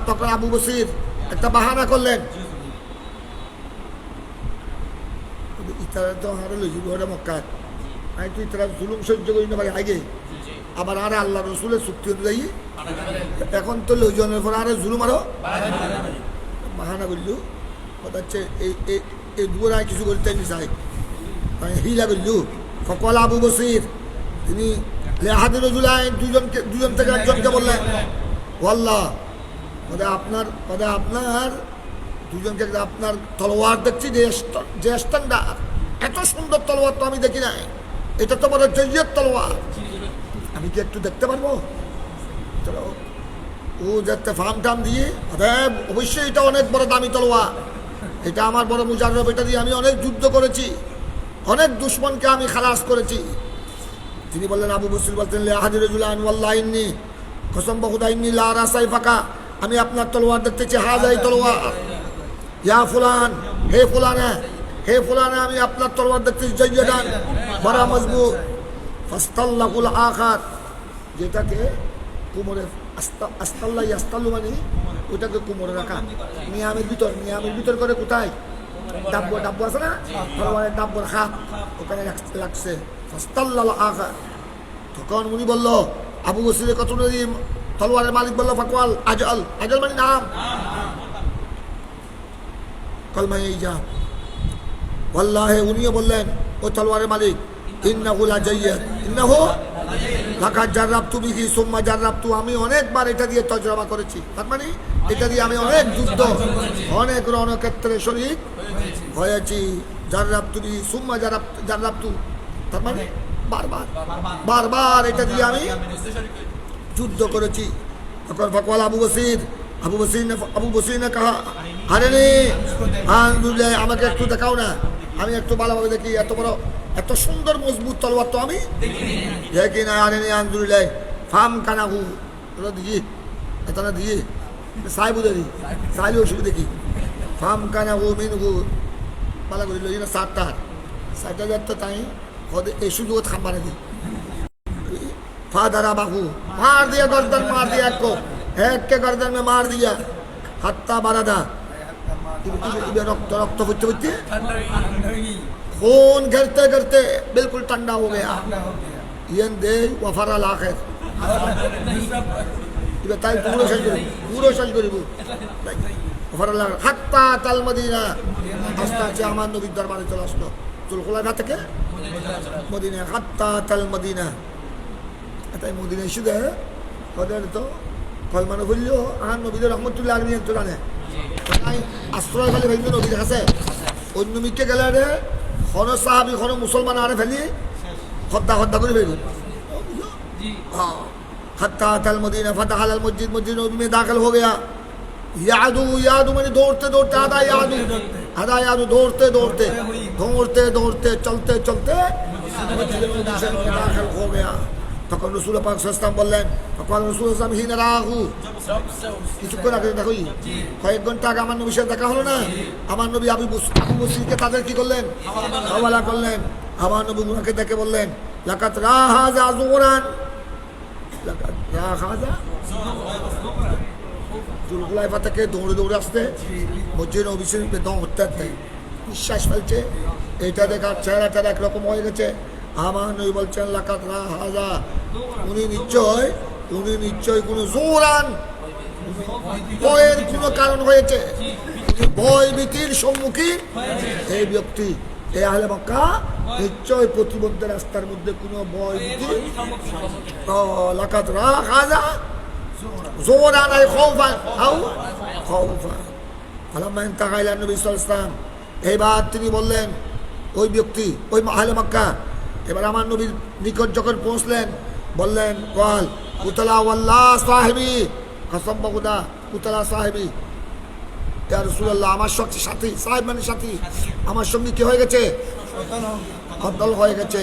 A: তখন আবু বসির একটা বাহানা করলেন, ইতারা তো হারে লইছিল ওটা মক্কায়, আমি তুই তারা জুলুম সহ্য করি না পারি আগে, আবার আরে আল্লাহ রসুলের চুক্তি অনুযায়ী এখন তো লইজনের পর আরে জুলুম আরো বাহানা করলু। কথা হচ্ছে এই দুপুর আর কিছু করতে চাই, হিলা করলু। ফকল আবু বসির তিনি লেহাদির জুলাই দুজন থেকে একজনকে বললেন, ওয়াল্লাহ আপনার দুজনকে আপনার তলোয়ার দেখছি যে স্ট্যান্ডার্ড, এত সুন্দর তলোয়ার তো আমি দেখি নাই, এটা তো বড় জৈয়ের তলোয়ার, আমি কি একটু দেখতে পারবো? চলো ও যাতে ফার্ম টাম দিয়ে, অবশ্যই এটা অনেক বড় দামি তলোয়ার, এটা আমার বড় মুজাররব, এটা দিয়ে আমি অনেক যুদ্ধ করেছি, অনেক দুশ্মনকে আমি খালাস করেছি। তিনি বললেন, আবু বসির বলতেন, লেহাদির জুলান ওয়াল্লাহ ইন্নী, কসম বহুদা ইন্নী লা রাসাই ফাঁকা, আমি আপনার তলোয়ার দেখতেছি, হাজাই তলোয়ার। ইয়া ফুলান, হে ফুলানা, হে ফুলানা, আমি আপনার তলোয়ার দেখতেছি জয়দান, বড় মজবুত। ফাস্তাল্লাহুল আখার, যেটাকে কোমরে আস্তাল্লাহ আস্তাল্লু মানে ওটাকে কোমরে রাখা, নিয়ামের ভিতর করে কোথায় ডাব্বু আছে না, তলোয়ারের ডাব্বু রাখা, ওখানে লাগছে ফাস্তাল্লাহুল আখার। তখন উনি বলল, আবু বসিরের কত তলোয়ারের মালিক বলল, ফাকওয়াল আজল, আজল মানে নাম, কলমায় এই যা ওয়াল্লাহি, উনিও বললেন ও তলোয়ারের মালিক, ইন্নাহু লা জাইয়াদ, ইন্নাহু লাকাদ জাররাবতু বিহি সুম্মা জাররাবতু, আমি অনেকবার এটা দিয়ে তজরবা করেছি, তার মানে এটা দিয়ে আমি অনেক যুদ্ধ, অনেক রণক্ষেত্রে শরীক হয়েছি। জাররাবতু বিহি সুম্মা জাররাবতু, তার মানে বারবার এটা দিয়ে আমি যুদ্ধ করেছি। তখন ফকওয়াল আবু বসির না কাহা, আরে নে আমাকে একটু দেখাও না, আমি একটু ভালোভাবে দেখি, এত সুন্দর মজবুত তলোয়ার তো আমি দেখি না। আরে নে আলহামদুলিল্লাহ, ফাম কানাহু দিয়ে এত না দিয়ে সাহেব দেখি, সাহেব ওষুধ দেখি, ফাম কানাহু মিনহু পালা করিল না, সাতটা যাচ্ছে তাই এই সুযোগ খাম্বা নাকি फादरा बाहू मार दिया, गर्दन मार दिया, एक के गर्दन में मार दिया, हत्ता बारादा, रक्त रक्त फुटते खून गिरते गिरते बिल्कुल ठंडा हो गया। ये वफरा लाखिर তাই পুরো শেষ করিব ওফরা লাখ হাত্তা তাল মদিনা, আস্তে আস্তে আমার নবীর দরবারে চলে আসলো, চুলখোলা থেকে মদিনা, হাত্তা তাল মদিনা। তাই মদিনা এসে দেয় ওদের তো ফলমানো বললেও আর নবীদের রহমতুল্লাহ আলমী তো জানে আশ্রয় খালি ভাই নবীদের আছে, অন্য মিকে গেলে রে হন সাহাবি হন মুসলমান আরে ফেলি হত্যা করে ফেলুন। हत्ता तल मदीना फतह अल मस्जिद, मस्जिद नबी में दाखिल हो गया। यादू मैंने दौड़ते आधा यादू दौड़ते चलते मस्जिद में दाखिल हो गया। তখন রাসূল পাক সাল্লাল্লাহু আলাইহি ওয়াসাল্লাম বললেন, তখন রাসূল সাল্লাল্লাহু আলাইহি ওয়াসাল্লাম হিনা রাহু, কিছুক্ষণ আগে দেখো কয়েক ঘন্টা আগে আমার নবীর সাথে দেখা হলো না, আমার নবী আবু বসিরকে তাদের কি করলেন, হাওয়ালা করলেন। আমার নবী উনাকে দেখে বললেন, লাকাত রাহাযা যুরান, লাকাত রাহাযা জুলহুলাইফা থেকে দৌড়ে আসতে মসজিদ নবী শরীফে দম হতে নিঃশ্বাস ফেলছে, এটা দেখার চেহারাটা একরকম হয়ে গেছে। আমার নবী বলছেন, লাকাত রাহাযা, উনি নিশ্চয় কোনো জোরান ভয়ের কোনো কারণ হয়েছে, ভয় ভীতির সম্মুখীন এই ব্যক্তি, এই আহলে মক্কা নিশ্চয় প্রতিবন্ধী রাস্তার মধ্যে কোনো ভয় ভীতি, লাকাত রাহাযা জোরান আই খাউফান আও খাউফা। ফালাম্মা ইনতাহা ইলা নবী সাল্লাল্লাহু আলাইহি ওয়াসাল্লাম, এইবার তিনি বললেন, ওই ব্যক্তি ওই আহলে মক্কা এবার আমার নবীর নিকট যখন পৌঁছলেন বললেন, ওয়াল উতলা ওয়াল্লাহ সাহেবী, কসম বখুদা উতলা সাহেবী, ইয়া রাসূলুল্লাহ, আমার সাথী, সাহেব মানে সাথী, আমার সঙ্গে কি হয়ে গেছে, কতল হয়ে গেছে।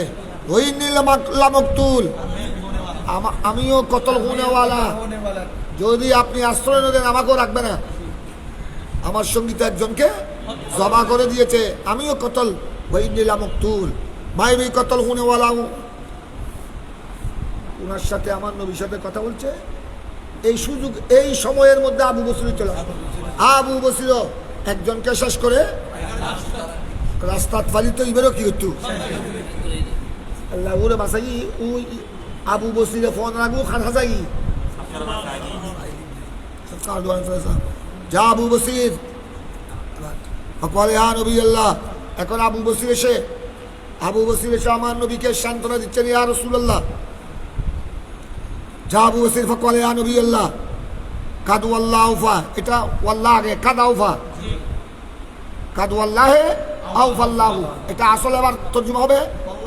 A: ওই নীলমাকতুল, আমিও কতল হোনেওয়ালা, যদি আপনি আশ্রয় না দেন আমাকেও রাখবে না। আমার সঙ্গী তো একজনকে জবা করে দিয়েছে, আমিও কতল ওই নিলাম মকতুল মাইবি কতল হুনেওয়ালা। ওনার সাথে আমার নবীর সাথে কথা বলছে, এই সুযোগ এই সময়ের মধ্যে আবু বসির চলে আসবে। আবু বসির একজনকে শেষ করে রাস্তা ফালি তো এবারও কি করতো আল্লাহ ওরে বাসাই ওই আবু বসিরে ফোন রাখবো খান হাসাই যা আবু বসির নবী আল্লাহ। এখন আবু বসির এসে আমার নবীকে সান্ত্বনা দিচ্ছেন, ইয়া রাসূলুল্লাহ। যা আবু বসির ফকলে ইয়া নবী আল্লাহ কাদু আল্লাহ উফা, এটা ওয়াল্লাহ আগে কাদা উফা, কাদু আল্লাহে আউফাল্লাহু, এটা আসলে আবার তর্জমা হবে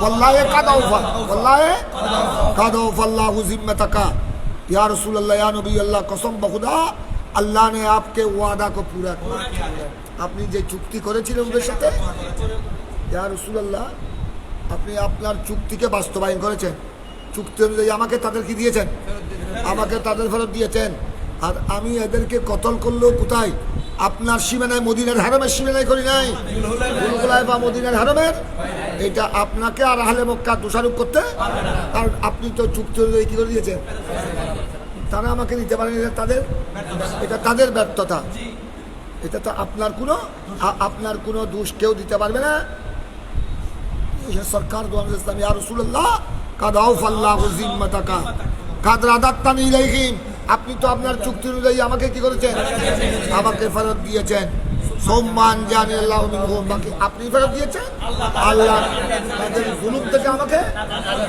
A: ওয়াল্লাহে কাদা উফা, ওয়াল্লাহে কাদা উফাল্লাহু জিম্মাতাকা या रसूल अल्लाह या नबी अल्लाह कसम बखुदा अल्लाह ने आपके वादा को पूरा किया। আপনি যে চুক্তি করেছিলেন ওদের সাথে, ইয়া রাসূলুল্লাহ আপনি আপনার চুক্তিকে বাস্তবায়ন করেছেন। চুক্তি অনুযায়ী আমাকে তাদের কি দিয়েছেন, আমাকে তাদের ফেরত দিয়েছেন। আর আমি এদেরকে কতল করলো কোথায়, আপনার সীমানায়, মদিনার হারমের সীমানায় করি নাই, বা মদিনার হারমের। এটা আপনাকে আর আহলে মক্কা দোষারোপ করতে, কারণ আপনি তো চুক্তি অনুযায়ী কি করে দিয়েছেন। তারা আমাকে দিতে পারেন, এটা তাদের ব্যর্থতা, এটা তো আপনার কোনো দোষ কেউ দিতে পারবে না। সরকার ইয়া রাসূলুল্লাহ কাদ আউফাল্লাহু জিম্মাতাকা কাদ রাদাত্তানি ইলাইহিম, আপনি তো আপনার চুক্তি অনুযায়ী আমাকে কি করেছেন, আমাকে ফেরত দিয়েছেন। সম্মান জানি আল্লাহ মিনহুম, বাকি আপনি ফেরত দিয়েছেন, আল্লাহ তাদের জুলুম থেকে আমাকে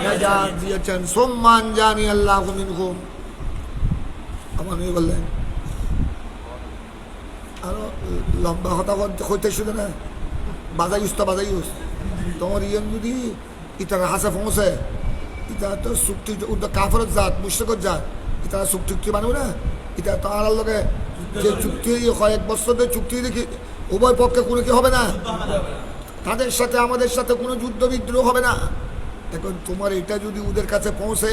A: নাজাত দিয়েছেন। সম্মান জানি আল্লাহ মিনহুম। আমার নবী বললেন আরো লম্বা কথা হইতে শুনে না, বাজাইস তো বাজাইস তোমার ইয়েন যদি ইতারা হাসে পৌঁছে, ইটা তো চুক্তি কাফরত জাত মুশরিকত জাত, ইতারা চুক্তি মানবে না। এটা তো আর লগে যে চুক্তি হয়, 1 বছর ধরে চুক্তি দেখি উভয় পক্ষে কোনো কি হবে না, তাদের সাথে আমাদের সাথে কোনো যুদ্ধ বিদ্রোহ হবে না। এখন তোমার এটা যদি ওদের কাছে পৌঁছে,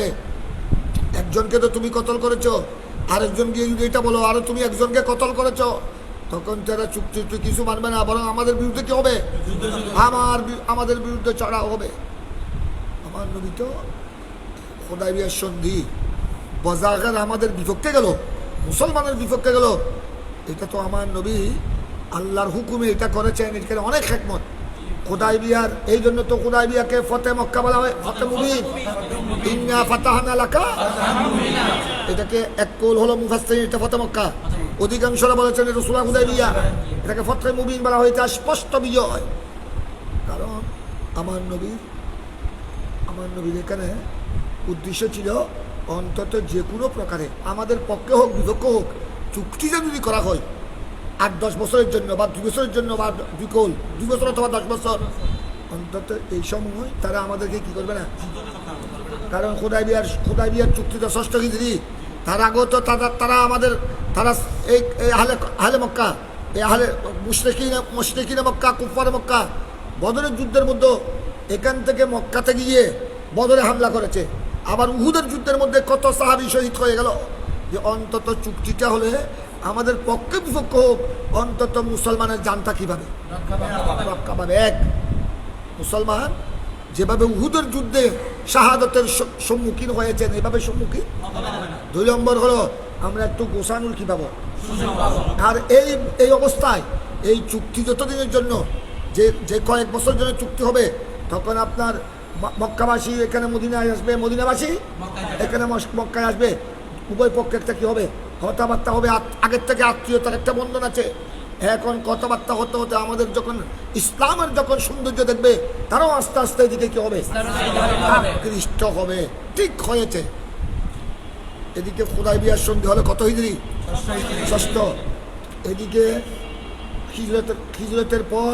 A: একজনকে তো তুমি কতল করেছো, আরেকজন গিয়ে যদি এটা বলো আরো তুমি একজনকে কতল করেছো, তখন তারা চুক্তি কিছু মানবে না, বরং আমাদের বিরুদ্ধে কি হবে, আমাদের বিরুদ্ধে চড়া হবে। আমার নবী তো হুদায়বিয়ার সন্ধি বজাগার আমাদের বিপক্ষে গেল, মুসলমানের বিপক্ষে গেল। এটা তো আমার নবী আল্লাহর হুকুমে এটা করেছেন, এখানে অনেক হিকমত। হুদায়বিয়ার এই জন্য তো হুদায়বিয়াকে ফতে মক্কা বলা হয়, ফতে মুবিন, ইন্না ফাতাহনা লাকা। এটাকে এক কৌল হলো মুফাসসিরিন, এটা ফতে মক্কা। অধিকাংশরা বলেছেন এটা সূরা হুদায়বিয়া, এটাকে ফতে মুবিন বলা হয়, এটা স্পষ্ট বিজয়। কারণ আমার নবীর এখানে উদ্দেশ্য ছিল অন্তত যে কোনো প্রকারে আমাদের পক্ষে হোক বিপক্ষ হোক, চুক্তিটা যদি করা হয় 8-10 বছরের জন্য বা 2 বছরের জন্য বা 2 বছর অথবা 10 বছর, অন্তত এই সময় তারা আমাদেরকে কি করবে না। কারণ হুদায়বিয়ার চুক্তিটা 6 হিজরি, তার আগেও তো তারা এই আহলে মক্কা, এই আহলে মুশরিকিনা মক্কা, কুফারে মক্কা বদরের যুদ্ধের মধ্যে এখান থেকে মক্কাতে গিয়ে বদরে হামলা করেছে। আবার উহুদের যুদ্ধের মধ্যে কত সাহাবী শহীদ হয়ে গেল। যে অন্তত চুক্তিটা হলে আমাদের পক্ষে বিপক্ষ হোক, অন্তত মুসলমানের জানটা কিভাবে রক্ষা পাবে। এক, মুসলমান যেভাবে উহুদের যুদ্ধে শাহাদতের সম্মুখীন হয়েছেন, এভাবে সম্মুখীন। 2 নম্বর হলো আমরা একটু গোসানুল কি পাবো। আর এই অবস্থায় এই চুক্তি যতদিনের জন্য যে কয়েক বছর জন্য চুক্তি হবে, তখন আপনার মক্কাবাসী এখানে মদিনায় আসবে, মদিনাবাসী এখানে মক্কায় আসবে, উভয় পক্ষে একটা কি হবে, কথাবার্তা হবে। আগের থেকে আত্মীয়তার একটা বন্ধন আছে। এখন কথাবার্তা হতে হতে আমাদের যখন ইসলামের যখন সৌন্দর্য দেখবে, তারাও আস্তে আস্তে এদিকে কি হবে, আকৃষ্ট হবে। ঠিক হয়েছে। এদিকে হুদায়বিয়ার সন্ধি হলে কত হিজরি, 6। এদিকে হিজরতের পর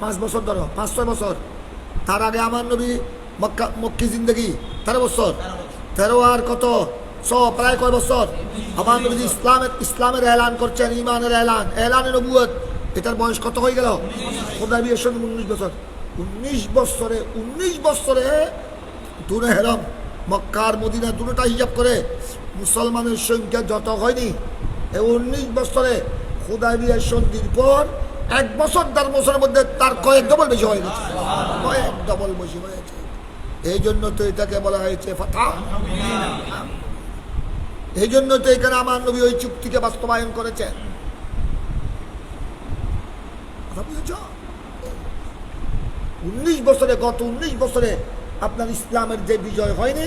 A: 5 বছর ধরো, 5-6 বছর। তার আগে আমার নবী মক্কি জিন্দগি 13 বছর, 13 আর কত প্রায় কয় বছর। আমার নবী ইসলামের এলান করছেন, ইমানের এলানে নবুয়ত, এটার বয়স কত হয়ে গেল। হুদায়বিয়ার সঙ্গে 19 বছর। 19 বছরে দুনে হেরম মক্কার মদিনা দুটোটা হিসাব করে মুসলমানের সংখ্যা যত হয়নি, এই 19 বছরে হুদায়বিয়ার সন্ধির পর 1 বছর 1.5 বছরের মধ্যে তার কয়েক ডবল বেশি হয়ে গেছে, কয়েক ডবল বেশি হয়েছে। এই জন্য তো এটাকে বলা হয়েছে ফাতহ। এই জন্য তো এখানে আমার নবী ওই চুক্তিকে বাস্তবায়ন করেছেন। কথা বুঝেছ? 19 বছরে, গত 19 বছরে আপনার ইসলামের যে বিজয় হয়নি,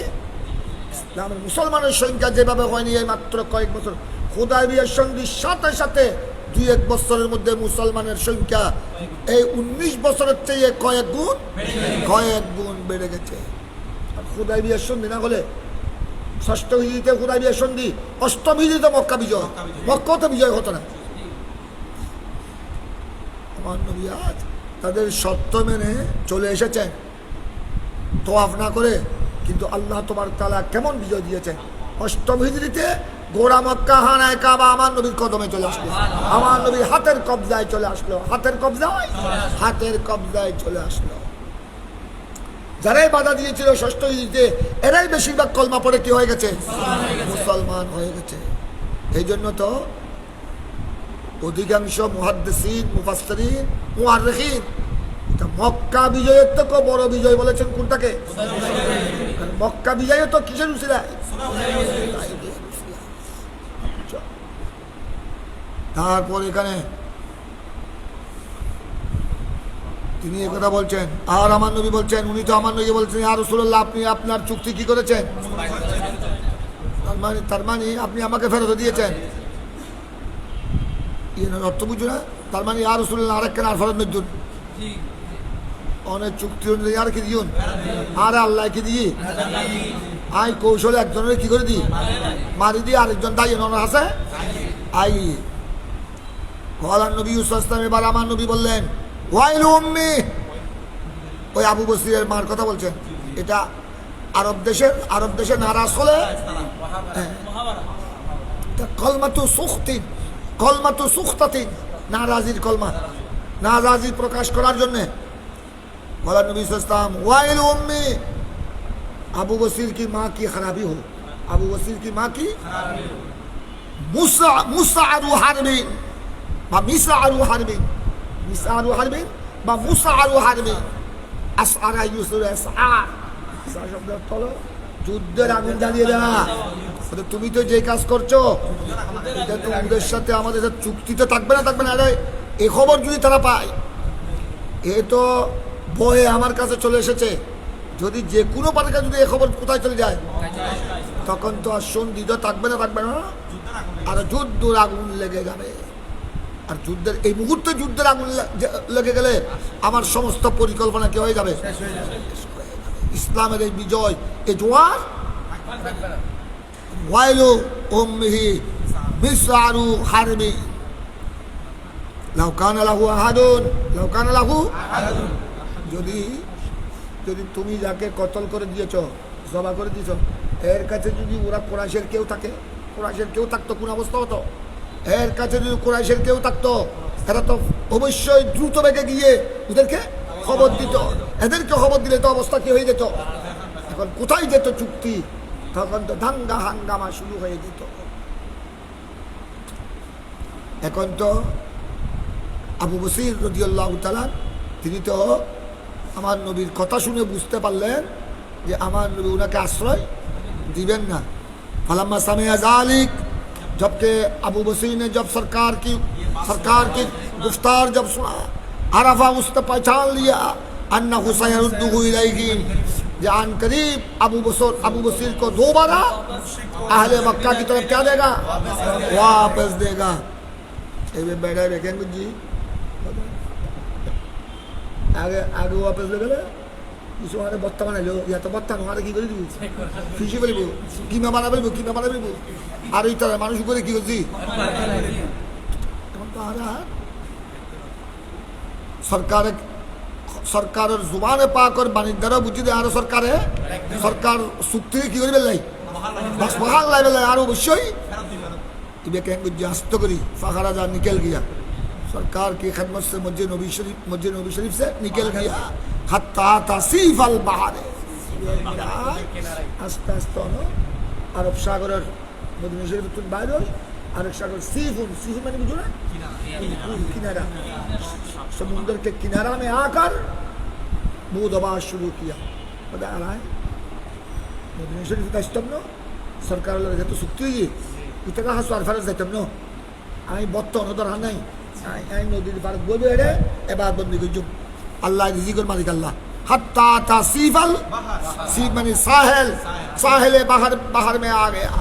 A: ইসলামের মুসলমানের সংখ্যা যেভাবে হয়নি এই মাত্র কয়েক বছর, হুদায়বিয়ার সন্ধির সাথে সাথে 2-1 বছরের মধ্যে মুসলমানের সংখ্যা এই 19 বছরের চেয়ে কয়েক গুণ বেড়ে গেছে। হুদায়বিয়ার সন্ধি না হলে 6ষ্ঠ হিজরিতে হুদায়বিয়ার সন্ধি, 8ম হিজরিতে মক্কা বিজয়, মক্কাতে বিজয় হতো না। আমার নবী আজ তাদের শর্ত মেনে চলে এসেছেন তোয়াফ না করে, কিন্তু আল্লাহ তোমার তাআলা কেমন বিজয় দিয়েছেন। 8ম হিজরিতে গোড়া মক্কা হানায় কাবা আমার নবীর কদমে চলে আসলো, আমার নবীর হাতের কবজায় চলে আসলো, হাতের কবজায় চলে আসলো। যারাই বাধা দিয়েছিল 6ষ্ঠ হিজরিতে, এরাই বেশিরভাগ কলমা পড়ে কি হয়ে গেছে, মুসলমান হয়ে গেছে। এই জন্য তো অধিকাংশ মুহাদ্দিসিন, মুফাসসিরিন, মুআররিখিন মক্কা বিজয়ের তো বড় বিজয় বলেছেন কোনটাকে? মক্কা বিজয় তো কিসের উসিলায়? তারপর এখানে তিনি একথা বলছেন, আর আমার নবী বলছেন, উনি তো আমার নবী বলছেন, ইয়া রাসূলুল্লাহ আপনি আপনার চুক্তি কি করেছেন? তার মানে আপনি আমাকে ফেরত দিয়েছেন। অর্থ বুঝো না? তার মানে ইয়া রাসূলুল্লাহ আরেকখান আর ফেরত নতুন অনেক চুক্তি অনুযায়ী আর কি দিউন, আর আল্লাহ কি দিই আই কৌশলে একজনের কি করে দিই, মারি দিয়ে আরেকজন দায়ী নর আছে আই। নবী সাল্লাল্লাহু, এবার আমার নবী বললেন ওয়াইলু উম্মি, ওই আবু বসিরের মার কথা বলছেন। এটা আরব দেশে নারাজ হলে কলমাতু সুখতাতিন, নারাজির কলমা, নারাজি প্রকাশ করার জন্যে বলা নবী সাল্লাল্লাহু, ওয়াইলু উম্মি, আবু বসির কি মা কি খারাপি হো, আবু বসির কি মা কি মুসাআরু হারবিন বা মিসাআরু হারবিন, মিসাআরু হারবিন বা মুসাআরু হারবিন, আসআরা ইউসুর আসআর শব্দ হলো যুদ্ধের আগুন জ্বালিয়ে দেওয়া। তুমি তো যে কাজ করছো এটা তো ওদের সাথে আমাদের সাথে চুক্তিতে থাকবে না। আরে এই খবর যদি তারা পায়, এ তো ভয়ে আমার কাছে চলে এসেছে, যদি যে কোনো পার্টিকে যদি এই খবর কোথায় চলে যায়, তখন তো আর সন্ধি তো থাকবে না, আর যুদ্ধের আগুন লেগে যাবে। আর যুদ্ধের এই মুহূর্তে যুদ্ধের আগুন লেগে গেলে আমার সমস্ত পরিকল্পনা কি হয়ে যাবে? ইসলামের এই বিজয়, এই জোয়ার, ওয়াইলু উম্মিহি মিসআরু হারবি লাউ কানা লাহু আহাদুন, লাউ কানা লাহু আহাদুন, যদি তুমি যাকে কতল করে দিয়েছ, জবা করে দিয়েছ, এর কাছে যদি ওরা কুরাইশের কেউ থাকতো কোন অবস্থা হতো? এর কাছে যদি কুরাইশের কেউ থাকতো, এরা তো অবশ্যই দ্রুত বেগে গিয়ে ওদেরকে খবর দিত, এদেরকে খবর দিলে তো অবস্থা কি হয়ে যেত? এখন কোথায় যেত চুক্তি? তখন তো দাঙ্গা হাঙ্গামা শুরু হয়ে যেত। এখন তো আবু বসির রাদিয়াল্লাহু তাআলা তিনি তো আমার নবীর কথা শুনে বুঝতে পারলেন যে আমার নবী উনাকে আশ্রয় দিবেন না। फलम्मा समिअ ज़ालिक, जबकि अबू बसीर ने जब सरकार की गुफ्तार जब सुना, अरफा उसने पहचान लिया अन्नहु सयरुद्दुहु इलैहिम, जान करीब अबू बसीर को दोबारा अहले मक्का की तरफ क्या देगा? वापस देगा। बैठा देखेंगे जी आगे वापस ले गए কিছু মানে বত্তা বানাইলো, ইয়া তো বত্তা নোয়ারে কি করে দিব, খুশি বলিব, কিমা বানা বলিব, আর ওই তারা মানুষ করে কি করছি এখন তো আর সরকারের জুবানে পাকর বাণিজ্য দ্বারা বুঝি দেয়, আরো সরকার চুক্তি কি করে বেলাই বহাল লাই বেলাই, আর অবশ্যই ইবে কেন বুঝি আস্ত করি ফাখারা যা নিকেল গিয়া सरकार की खदमत से मस्जिद नबी शरीफ से निकल गया हत्ता तसीफ अल बहारे, আস্তে আস্তে আরব সাগরের মদিনা শরীফ বাইরে আরেক সাগর सीफुन सीफुन माने बुझो ना किनारा समुद्र के किनारा में आकर बूदबाज शुरू किया बता रहा है मदीना शरीफ का स्टॉप नो सरकार लगे तो सुक्ति हुई इतना हास्वार फरज देते हम नो आई बत्तो नदर हां नहीं आई नदी पार बोले रे एबाद बंदी को जो अल्लाह रिज़िक और मालिक अल्लाह हत्ता तासीफल सीफ माने साहिल साहिल बाहर बाहर में आ गया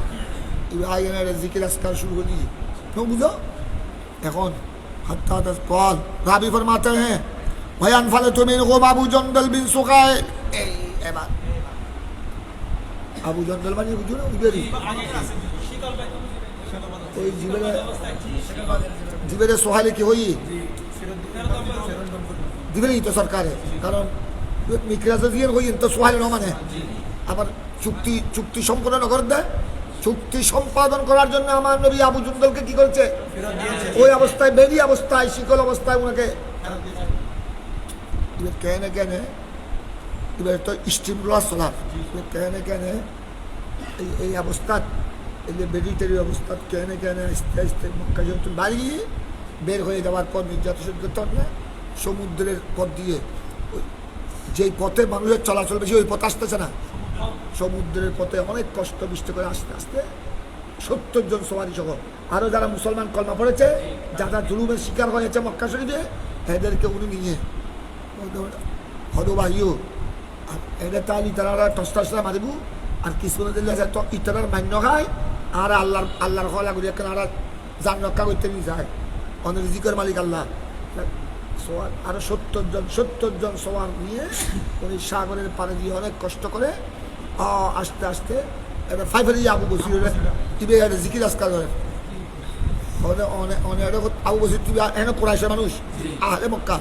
A: आगे ने जिक्र अस्कार शुरू कर दी क्यों बुझो এখন हत्ता तस कॉल राबी फरमाते हैं बयान फले तुम्हें को अबू जंदल बिन सुकाइल एबाद আবু জন্দল মানে বুঝো না উবেরি ওই জীবের সোহালে কি হই দিবেই তো সরকারে কারণ মিক্রাজে দিয়ে হই তো সোহালে না মানে আবার চুক্তি সম্পন্ন করে দেয় চুক্তি সম্পাদন করার জন্য আমার নবী আবু জন্দলকে কি করেছে ওই অবস্থায় বেরি অবস্থায় শিকল অবস্থায় ওনাকে कहने कहने এবার তো স্টিম লস চলা कहने कहने এই অবস্থা এই বেরিটেরি অবস্থা कहने कहने আস্তে আস্তে মক্কা যখন বাড়ি বের হয়ে যাওয়ার পর নির্যাতন করতে না সমুদ্রের পথ দিয়ে যেই পথে মানুষের চলাচল বেশি ওই পথ আসতেছে না সমুদ্রের পথে অনেক কষ্ট বিষ্ট করে আস্তে আস্তে 70 জন সওয়ারি সহ আরও যারা মুসলমান কলমা পড়েছে যারা জুলুমের শিকার হয়েছে মক্কা শরীফে এদেরকে উনি নিয়ে হদবাহিও আর এটা তাহলে তারা টসটা মারিব আর কিছু দিলে তো ইতারার মান্য খায় আর আল্লাহর হলা করি এখন আর যান রক্ষা করতে নিয়ে যায় অনেক রিজিকের মালিক আল্লাহ সোয়ার আরও 70 জন সোয়ার নিয়ে উনি সাগরের পাড়ে দিয়ে অনেক কষ্ট করে আস্তে আস্তে এবার ফাইফারি আবু বসির টিবে জিকির আজকাল করে অনেক আবু বসির টিবে এনে কোরাইশের মানুষ আহলে মক্কা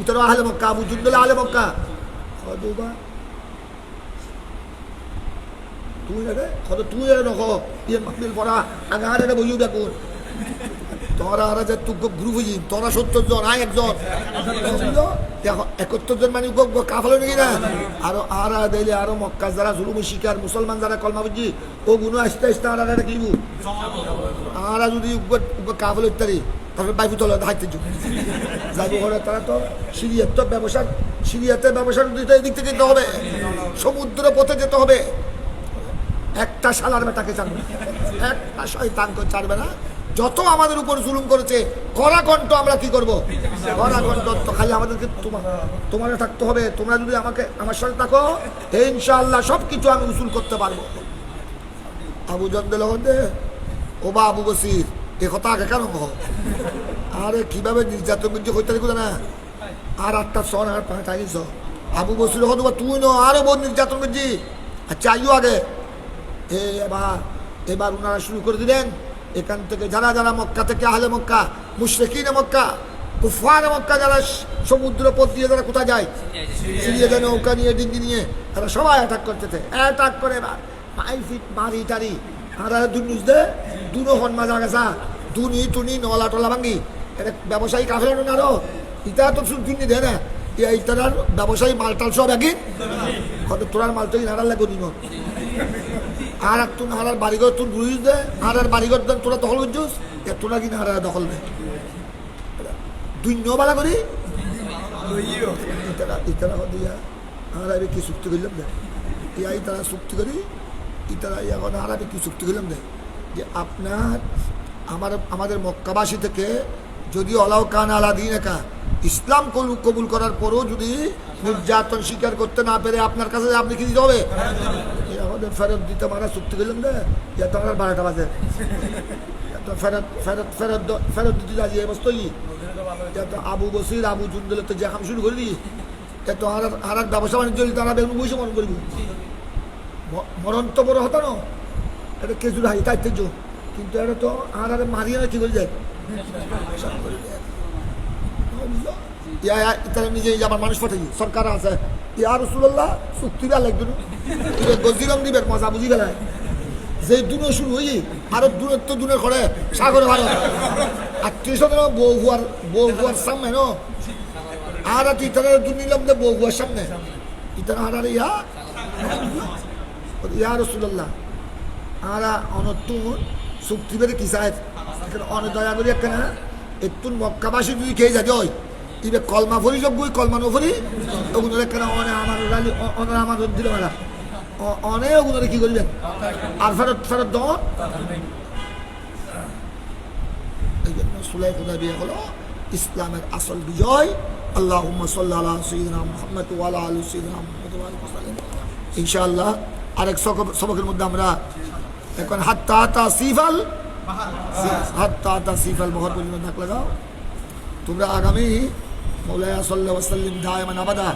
A: উত্তর আহলে মক্কা আবু জুন্দল আহলে মক্কা হদবা তুই রে হদ তুই রে নখো ইয়ে মাহফিল পড়া আগারে রে বইউ দেখুন তোরা আর যে তুই গ্রুপ হই তোরা 70 জন আয় একজন দেখো 71 জন মানে কাফালো নাকি না আর দিলে আরো মক্কা যারা জুলুমের শিকার মুসলমান যারা কলমা বুঝি ও গুণ আস্তে আস্তে আর কিনব আর যদি কাফালো ইত্যাদি তারপরে বাইফু তোলা হাইতে যাবো ঘরে তারা তো সিরিয়াতে ব্যবসার দিক থেকে যেতে হবে সমুদ্র পথে যেতে হবে একটা শালার বেটাকে ছাড়বে একটা শয়তানকে ছাড়বে না যত আমাদের উপর জুলুম করেছে কড়া কণ্ঠ আমরা কি করব কড়া কণ্ঠ তো খালি আমাদেরকে তোমার থাকতে হবে তোমরা যদি আমার সাথে থাকো ইনশাআল্লাহ সব কিছু আমি উসুল করতে পারবো আবু জন্দল ও বা আবু বসির এ কথা আগে কেন আরে কিভাবে নির্যাতন করছে হইতে দেখো না আর 8টা সন আর 5 আইছ আবু বসির হতো তুই নো আরো বহুত নির্যাতন করছি আচ্ছা আইও আগে এবার ওনারা শুরু করে দিলেন এখান থেকে যারা যারা মক্কা থেকে আহলে মক্কা মুশরিকিনে মক্কা কুফারে মক্কা যারা সমুদ্র পথ দিয়ে যারা কোথায় যায় সিরিয়া যায় নৌকা নিয়ে ডিঙ্গি নিয়ে তারা সবাই অ্যাটাক করতেছে অ্যাটাক করে মাইফিট মারি টারি আর দুনিস দে দুনো হন মাজা গেছা দুনি টুনি নলা টলা ভাঙ্গি এটা ব্যবসায়ী কাফের না আরো ইটা তো দুনি দেয় না ইটার ব্যবসায়ী মালটাল সব একই কত তোরার মাল তো নাড়াল লাগো দিন আর তুই আর বাড়িঘর তুই ঘুরিস দে আর বাড়িঘর দেন তোরা দখল করছিস তোরা কিনা আর দখল নেই দুই নবালা করি ইতারা দিয়া আর আমি কি চুক্তি করলাম দে ইয়াই তারা চুক্তি করি ইতারা এখন আর আমি কি চুক্তি করলাম দে যে আপনার আমাদের মক্কাবাসী থেকে যদি অলাউ কান আলা দিন একা ইসলাম কবুল করার পরও যদি নির্যাতন স্বীকার করতে না পেরে আপনার কাছে আপনি কি দিতে হবে আমাদের ফেরত দিতে মারা চুক্তি করলাম দে তো আমার 12টা বাজে ফেরত দিতে রাজি অবস্থায় তো আবু বসির আবু জুন্দল তো যে কাম শুরু করে দিই তো আর ব্যবসা বাণিজ্য তারা বেগুন বসে মরণ করবি মরণ তো বড় হতো না এটা কেজুর হাই তাইতে কিন্তু এটা তো আর মারিয়ে কি করে যায় তারা নিজে আমার মানুষ পাঠাই সরকার আছে ইয়া রাসূলুল্লাহ চুক্তি বেলা একদিন গজিরম দিবেন মজা বুঝি বেলায় যে দুনো শুরু হই আরো দূরত্ব দূরের করে সাগরে ভারত ৩৮ বউ হুয়ার সামনে নো আর ইতারা দু নিলাম দে বউ হুয়ার সামনে ইতারা আর ইয়া রাসূলুল্লাহ আর অনতুন চুক্তি বেড়ে কি চায় অনেক দয়া করি একখানা একটু মক্কাবাসী যদি খেয়ে যায় হয় ইবে কলমা ফরি যোগ্যই কলমা নফরি ওগুলো একখানা অনে আমার রালি অনে আমার দিল মেলা অনে ওগুলো কি করবেন আর ফেরত ফেরত দন এই জন্য সুলাই খুদা বিয়ে হলো ইসলামের আসল বিজয় আল্লাহুম্মা সাল্লি আলা সাইয়্যিদিনা মুহাম্মদ ওয়া আলা আলি সাইয়্যিদিনা মুহাম্মদ ওয়া আলিহি ওয়াসাল্লাম ইনশাআল্লাহ আরেক সবকের মধ্যে আমরা এখন হাত্তা তাসিফাল মহর পর্যন্ত থাক লাগাও তোমরা আগামী মৌলানা সাল্লাল্লাহু আলাইহি ওয়াসাল্লাম দায়মান আবাদা